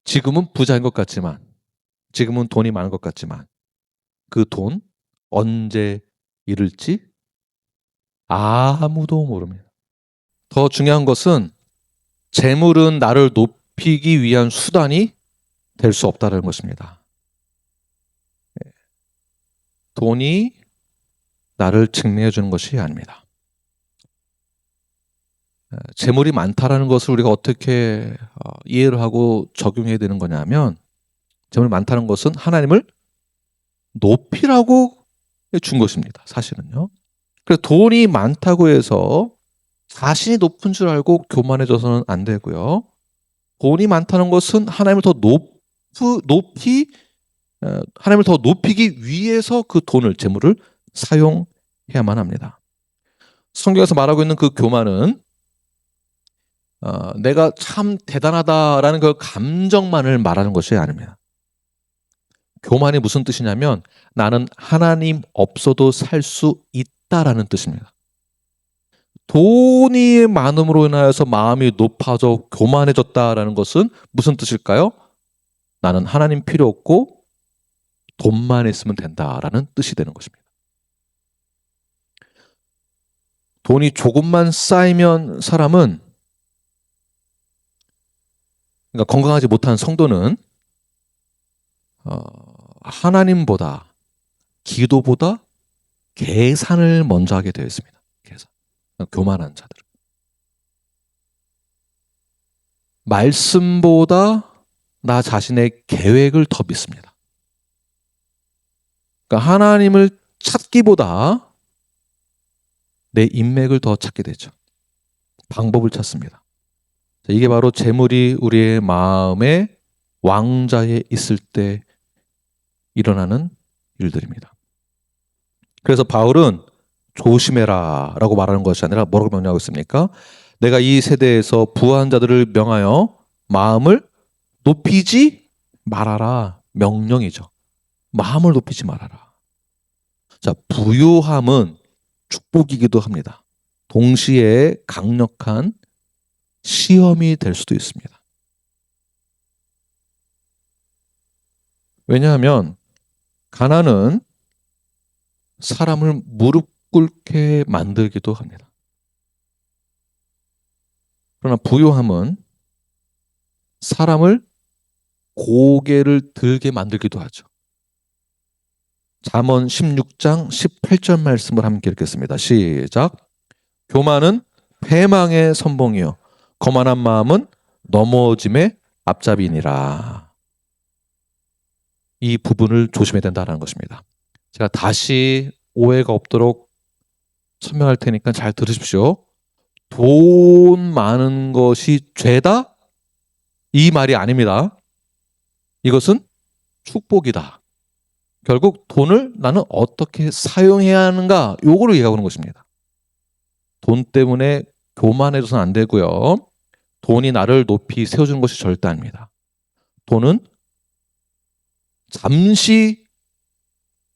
지금은 부자인 것 같지만, 지금은 돈이 많은 것 같지만 그 돈 언제 잃을지 아무도 모릅니다. 더 중요한 것은 재물은 나를 높이기 위한 수단이 될 수 없다는 것입니다. 돈이 나를 증명해 주는 것이 아닙니다. 재물이 많다라는 것을 우리가 어떻게 이해를 하고 적용해야 되는 거냐면, 재물이 많다는 것은 하나님을 높이라고 준 것입니다. 사실은요. 그래서 돈이 많다고 해서 자신이 높은 줄 알고 교만해져서는 안 되고요. 돈이 많다는 것은 하나님을 더 하나님을 더 높이기 위해서 그 돈을, 재물을 사용해야만 합니다. 성경에서 말하고 있는 그 교만은 내가 참 대단하다라는 그 감정만을 말하는 것이 아닙니다. 교만이 무슨 뜻이냐면 나는 하나님 없어도 살 수 있다라는 뜻입니다. 돈이 많음으로 인하여서 마음이 높아져 교만해졌다라는 것은 무슨 뜻일까요? 나는 하나님 필요 없고 돈만 있으면 된다라는 뜻이 되는 것입니다. 돈이 조금만 쌓이면 사람은, 그러니까 건강하지 못한 성도는 하나님보다, 기도보다 계산을 먼저 하게 되어 있습니다. 계산. 교만한 자들. 말씀보다 나 자신의 계획을 더 믿습니다. 그러니까 하나님을 찾기보다 내 인맥을 더 찾게 되죠. 방법을 찾습니다. 이게 바로 재물이 우리의 마음의 왕좌에 있을 때 일어나는 일들입니다. 그래서 바울은 조심해라 라고 말하는 것이 아니라 뭐라고 명령하고 있습니까? 내가 이 세대에서 부한 자들을 명하여 마음을 높이지 말아라. 명령이죠. 마음을 높이지 말아라. 자, 부요함은 축복이기도 합니다. 동시에 강력한 시험이 될 수도 있습니다. 왜냐하면 가난은 사람을 무릎 꿇게 만들기도 합니다. 그러나 부요함은 사람을 고개를 들게 만들기도 하죠. 잠언 16장 18절 말씀을 함께 읽겠습니다. 시작. 교만은 패망의 선봉이요 거만한 마음은 넘어짐의 앞잡이니라. 이 부분을 조심해야 된다는 것입니다. 제가 다시 오해가 없도록 설명할 테니까 잘 들으십시오. 돈 많은 것이 죄다? 이 말이 아닙니다. 이것은 축복이다. 결국 돈을 나는 어떻게 사용해야 하는가, 요거를 얘기하고 있는 것입니다. 돈 때문에 교만해져서는 안 되고요. 돈이 나를 높이 세워주는 것이 절대 아닙니다. 돈은 잠시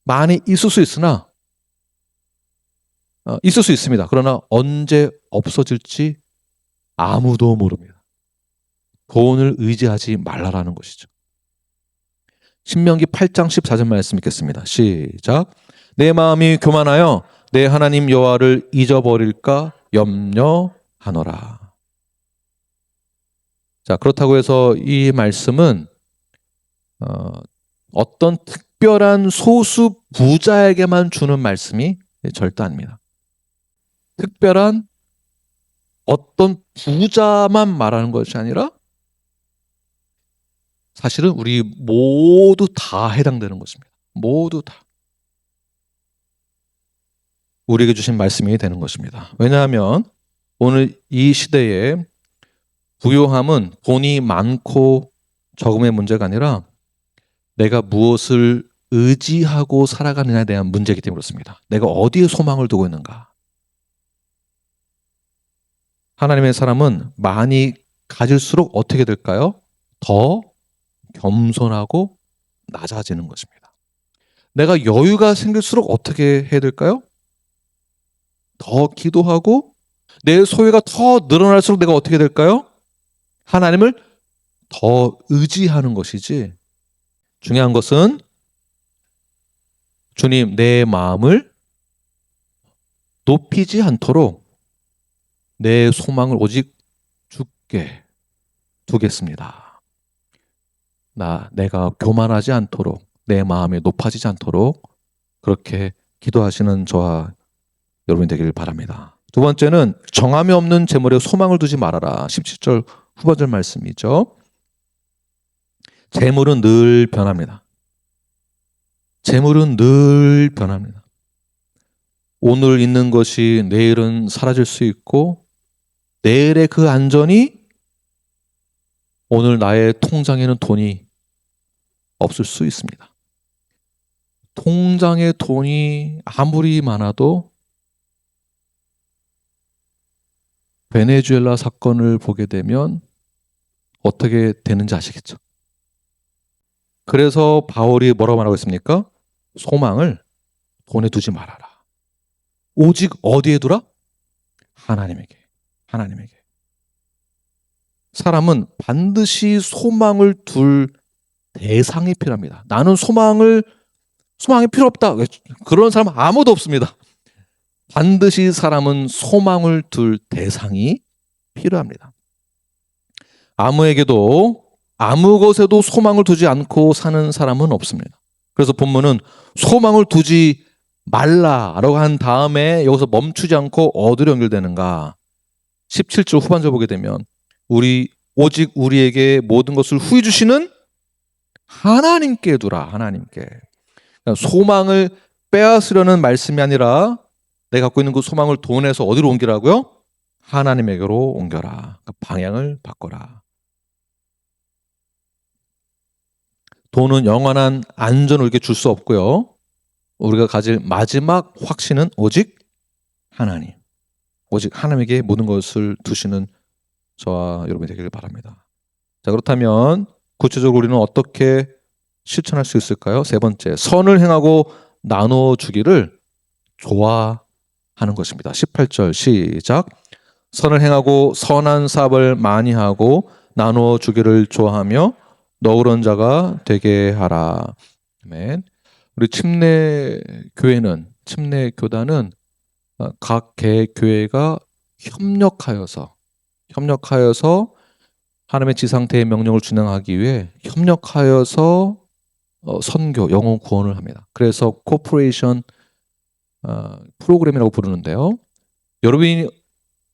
많이 있을 수 있으나 있을 수 있습니다. 그러나 언제 없어질지 아무도 모릅니다. 돈을 의지하지 말라라는 것이죠. 신명기 8장 14절 말씀 읽겠습니다. 시작. 내 마음이 교만하여 내 하나님 여호와를 잊어버릴까 염려하노라. 자, 그렇다고 해서 이 말씀은 어떤 특별한 소수 부자에게만 주는 말씀이 절대 아닙니다. 특별한 어떤 부자만 말하는 것이 아니라 사실은 우리 모두 다 해당되는 것입니다. 모두 다. 우리에게 주신 말씀이 되는 것입니다. 왜냐하면 오늘 이 시대에 부요함은 돈이 많고 적음의 문제가 아니라 내가 무엇을 의지하고 살아가느냐에 대한 문제이기 때문에 그렇습니다. 내가 어디에 소망을 두고 있는가? 하나님의 사람은 많이 가질수록 어떻게 될까요? 더 겸손하고 낮아지는 것입니다. 내가 여유가 생길수록 어떻게 해야 될까요? 더 기도하고 내 소유가 더 늘어날수록 내가 어떻게 될까요? 하나님을 더 의지하는 것이지. 중요한 것은 주님, 내 마음을 높이지 않도록 내 소망을 오직 주께 두겠습니다. 내가 교만하지 않도록, 내 마음이 높아지지 않도록 그렇게 기도하시는 저와 여러분이 되기를 바랍니다. 두 번째는 정함이 없는 재물에 소망을 두지 말아라. 17절 후반절 말씀이죠. 재물은 늘 변합니다. 재물은 늘 변합니다. 오늘 있는 것이 내일은 사라질 수 있고 내일의 그 안전이 오늘 나의 통장에는 돈이 없을 수 있습니다. 통장에 돈이 아무리 많아도 베네수엘라 사건을 보게 되면 어떻게 되는지 아시겠죠? 그래서 바울이 뭐라고 말하고 있습니까? 소망을 돈에 두지 말아라. 오직 어디에 두라? 하나님에게. 하나님에게. 사람은 반드시 소망을 둘 대상이 필요합니다. 나는 소망이 필요 없다. 그런 사람 아무도 없습니다. 반드시 사람은 소망을 둘 대상이 필요합니다. 아무에게도 아무 것에도 소망을 두지 않고 사는 사람은 없습니다. 그래서 본문은 소망을 두지 말라라고 한 다음에 여기서 멈추지 않고 어디로 연결되는가? 17절 후반절 보게 되면 오직 우리에게 모든 것을 후히 주시는 하나님께 두라. 하나님께. 그러니까 소망을 빼앗으려는 말씀이 아니라 내가 갖고 있는 그 소망을 돈에서 어디로 옮기라고요? 하나님에게로 옮겨라. 방향을 바꿔라. 돈은 영원한 안전을 우리에게 줄 수 없고요. 우리가 가질 마지막 확신은 오직 하나님. 오직 하나님에게 모든 것을 두시는 저와 여러분이 되기를 바랍니다. 자, 그렇다면 구체적으로 우리는 어떻게 실천할 수 있을까요? 세 번째, 선을 행하고 나누어 주기를 좋아하는 것입니다. 18절 시작. 선을 행하고 선한 사업을 많이 하고 나누어 주기를 좋아하며 너그러운 자가 되게 하라. 아멘. 우리 침례 교단은 각 개 교회가 협력하여서 하나님의 지상태의 명령을 준행하기 위해 협력하여서 선교, 영혼 구원을 합니다. 그래서 코퍼레이션 프로그램이라고 부르는데요. 여러분이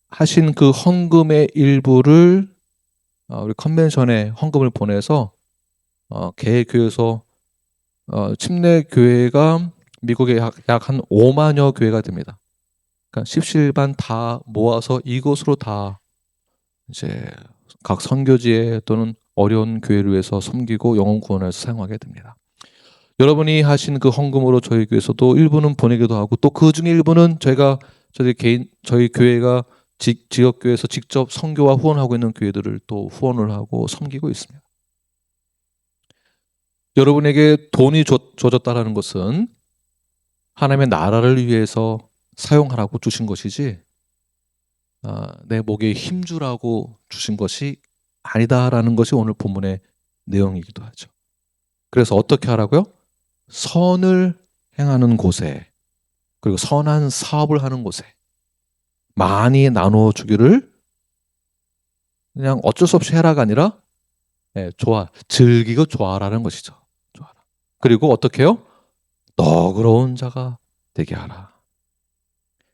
하신 그 헌금의 일부를 우리 컨벤션에 헌금을 보내서 개교에서 침례 교회가 미국에 약 한 5만여 교회가 됩니다. 그러니까 십실반 다 모아서 이곳으로 다 이제 각 선교지에 또는 어려운 교회를 위해서 섬기고 영혼 구원해서 사용하게 됩니다. 여러분이 하신 그 헌금으로 저희 교회에서도 일부는 보내기도 하고 또 그 중에 일부는 저희 교회가 지역 교회에서 직접 선교와 후원하고 있는 교회들을 또 후원을 하고 섬기고 있습니다. 여러분에게 돈이 주어졌다는 것은 하나님의 나라를 위해서 사용하라고 주신 것이지 내 목에 힘주라고 주신 것이 아니다라는 것이 오늘 본문의 내용이기도 하죠. 그래서 어떻게 하라고요? 선을 행하는 곳에 그리고 선한 사업을 하는 곳에 많이 나누어 주기를 그냥 어쩔 수 없이 해라가 아니라 즐기고 좋아라는 것이죠. 좋아라. 그리고 어떻게 해요? 너그러운 자가 되게 하라.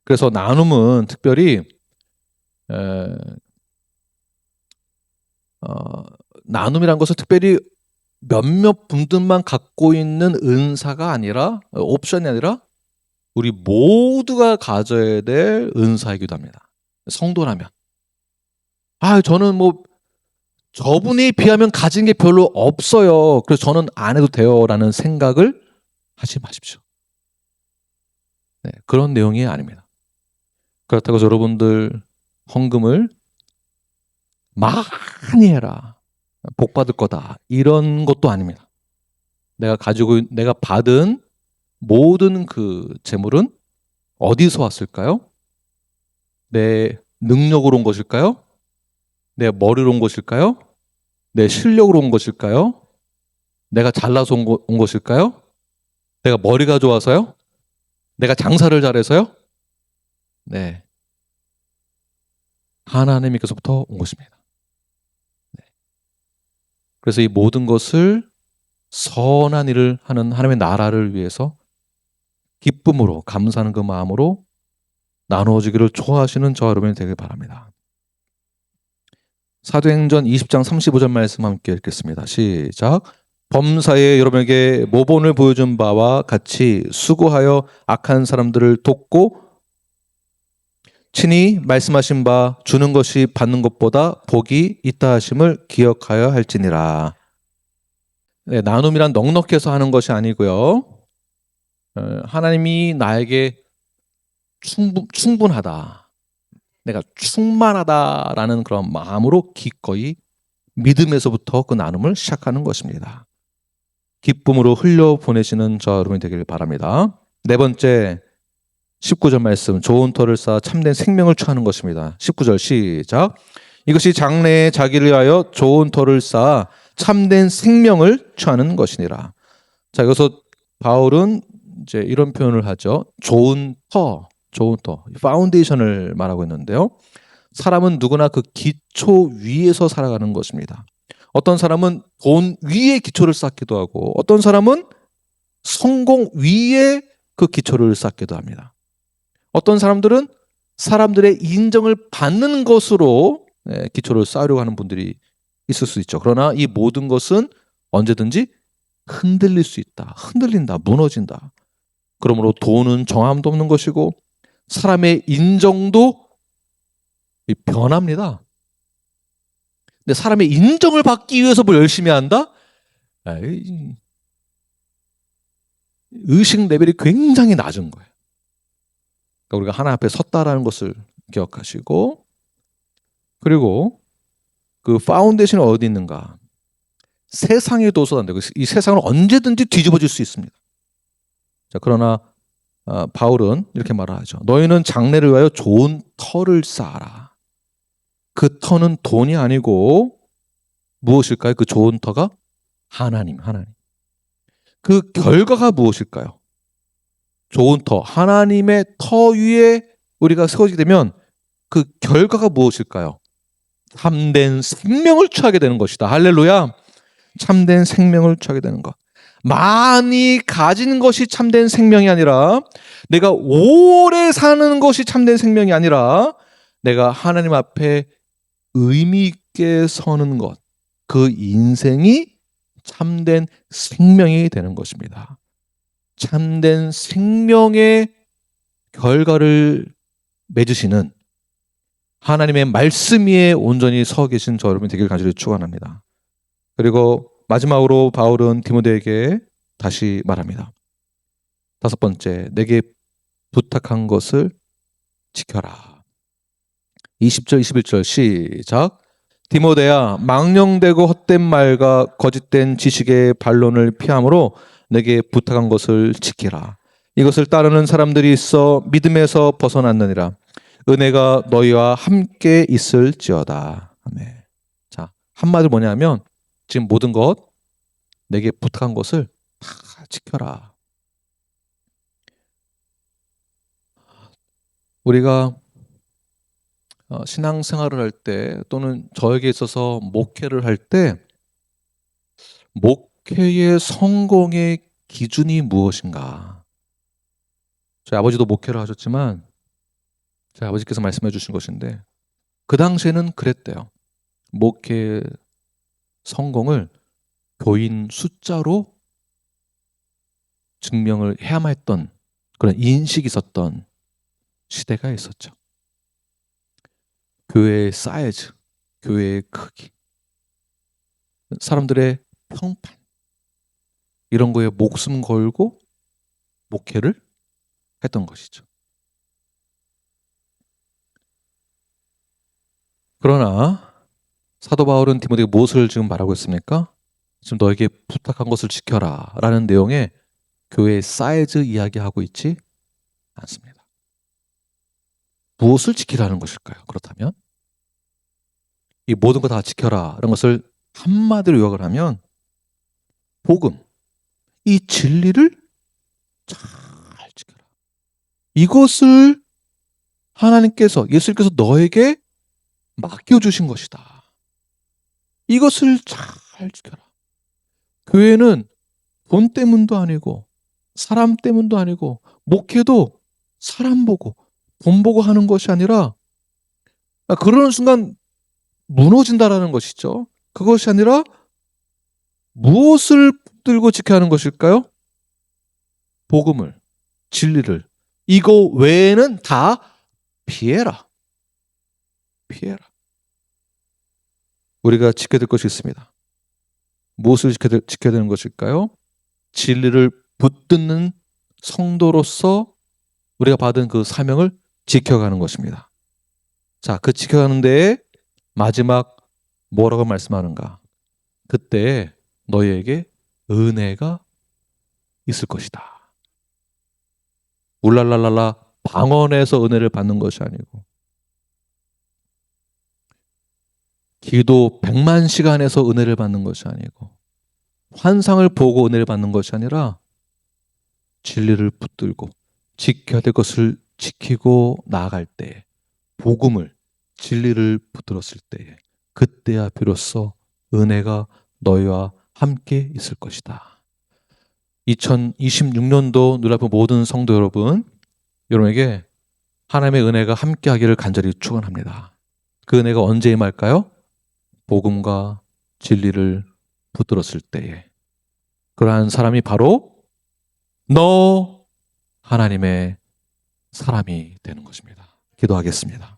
그래서 나눔은 특별히 나눔이란 것은 특별히 몇몇 분들만 갖고 있는 은사가 아니라 옵션이 아니라 우리 모두가 가져야 될 은사이기도 합니다. 성도라면 저는 저분에 비하면 가진 게 별로 없어요. 그래서 저는 안 해도 돼요 라는 생각을 하지 마십시오. 그런 내용이 아닙니다. 그렇다고 여러분들 헌금을 많이 해라. 복 받을 거다. 이런 것도 아닙니다. 내가 받은 모든 그 재물은 어디서 왔을까요? 내 능력으로 온 것일까요? 내 머리로 온 것일까요? 내 실력으로 온 것일까요? 내가 잘나서 온 것일까요? 내가 머리가 좋아서요? 내가 장사를 잘해서요? 네. 하나님께서부터 온 것입니다. 그래서 이 모든 것을 선한 일을 하는 하나님의 나라를 위해서 기쁨으로 감사하는 그 마음으로 나누어지기를 좋아하시는 저와 여러분이 되길 바랍니다. 사도행전 20장 35절 말씀 함께 읽겠습니다. 시작. 범사에 여러분에게 모본을 보여준 바와 같이 수고하여 악한 사람들을 돕고 친히 말씀하신 바 주는 것이 받는 것보다 복이 있다 하심을 기억하여 할지니라. 나눔이란 넉넉해서 하는 것이 아니고요. 하나님이 나에게 충분하다. 내가 충만하다라는 그런 마음으로 기꺼이 믿음에서부터 그 나눔을 시작하는 것입니다. 기쁨으로 흘려보내시는 저 여러분이 되길 바랍니다. 네 번째 19절 말씀, 좋은 터를 쌓아 참된 생명을 취하는 것입니다. 19절 시작. 이것이 장래에 자기를 위하여 좋은 터를 쌓아 참된 생명을 취하는 것이니라. 자, 여기서 바울은 이제 이런 표현을 하죠. 좋은 터, 파운데이션을 말하고 있는데요. 사람은 누구나 그 기초 위에서 살아가는 것입니다. 어떤 사람은 돈 위에 기초를 쌓기도 하고 어떤 사람은 성공 위에 그 기초를 쌓기도 합니다. 어떤 사람들은 사람들의 인정을 받는 것으로 기초를 쌓으려고 하는 분들이 있을 수 있죠. 그러나 이 모든 것은 언제든지 흔들릴 수 있다. 흔들린다. 무너진다. 그러므로 돈은 정함도 없는 것이고 사람의 인정도 변합니다. 근데 사람의 인정을 받기 위해서 뭘 열심히 한다? 의식 레벨이 굉장히 낮은 거예요. 그러니까 우리가 하나님 앞에 섰다라는 것을 기억하시고, 그리고 그 파운데이션이 어디 있는가? 세상에 둬서 안 되고 이 세상은 언제든지 뒤집어질 수 있습니다. 자, 그러나 바울은 이렇게 말을 하죠. 너희는 장래를 위하여 좋은 터를 쌓아라. 그 터는 돈이 아니고 무엇일까요? 그 좋은 터가 하나님. 그 결과가 무엇일까요? 좋은 터, 하나님의 터 위에 우리가 세워지게 되면 그 결과가 무엇일까요? 참된 생명을 취하게 되는 것이다. 할렐루야. 참된 생명을 취하게 되는 것. 많이 가지는 것이 참된 생명이 아니라, 내가 오래 사는 것이 참된 생명이 아니라, 내가 하나님 앞에 의미 있게 서는 것, 그 인생이 참된 생명이 되는 것입니다. 참된 생명의 결과를 맺으시는 하나님의 말씀 위에 온전히 서 계신 저 여러분이 되길 간절히 축원합니다. 그리고 마지막으로 바울은 디모데에게 다시 말합니다. 5번째, 내게 부탁한 것을 지켜라. 20절 21절 시작. 디모데야, 망령되고 헛된 말과 거짓된 지식의 반론을 피함으로 내게 부탁한 것을 지키라. 이것을 따르는 사람들이 있어 믿음에서 벗어났느니라. 은혜가 너희와 함께 있을지어다. 아멘. 자, 한마디로 뭐냐면 지금 모든 것, 내게 부탁한 것을 다 지켜라. 우리가 신앙생활을 할 때, 또는 저에게 있어서 목회를 할 때, 목회의 성공의 기준이 무엇인가? 저희 아버지도 목회를 하셨지만 저희 아버지께서 말씀해 주신 것인데, 그 당시에는 그랬대요. 목회 성공을 교인 숫자로 증명을 해야만 했던 그런 인식이 있었던 시대가 있었죠. 교회의 사이즈, 교회의 크기, 사람들의 평판, 이런 거에 목숨 걸고 목회를 했던 것이죠. 그러나 사도 바울은 디모데에게 무엇을 지금 말하고 있습니까? 지금 너에게 부탁한 것을 지켜라 라는 내용의 교회의 사이즈 이야기하고 있지 않습니다. 무엇을 지키라는 것일까요? 그렇다면 이 모든 거 다 지켜라 라는 것을 한마디로 요약을 하면, 복음, 이 진리를 잘 지켜라. 이것을 하나님께서, 예수님께서 너에게 맡겨주신 것이다. 이것을 잘 지켜라. 교회는 돈 때문도 아니고 사람 때문도 아니고, 목회도 사람 보고 돈 보고 하는 것이 아니라, 그러는 순간 무너진다라는 것이죠. 그것이 아니라 무엇을 붙들고 지켜야 하는 것일까요? 복음을, 진리를. 이거 외에는 다 피해라. 우리가 지켜야 될 것이 있습니다. 무엇을 지켜야 되는 것일까요? 진리를 붙드는 성도로서 우리가 받은 그 사명을 지켜가는 것입니다. 자, 그 지켜가는 데에 마지막 뭐라고 말씀하는가? 그때 너희에게 은혜가 있을 것이다. 울랄랄랄라 방언에서 은혜를 받는 것이 아니고, 기도 100만 시간에서 은혜를 받는 것이 아니고, 환상을 보고 은혜를 받는 것이 아니라 진리를 붙들고 지켜야 될 것을 지키고 나아갈 때, 복음을, 진리를 붙들었을 때에, 그때야 비로소 은혜가 너희와 함께 있을 것이다. 2026년도 눈앞에 모든 성도 여러분에게 하나님의 은혜가 함께 하기를 간절히 축원합니다. 그 은혜가 언제 임할까요? 복음과 진리를 붙들었을 때에. 그러한 사람이 바로 너 하나님의 사람이 되는 것입니다. 기도하겠습니다.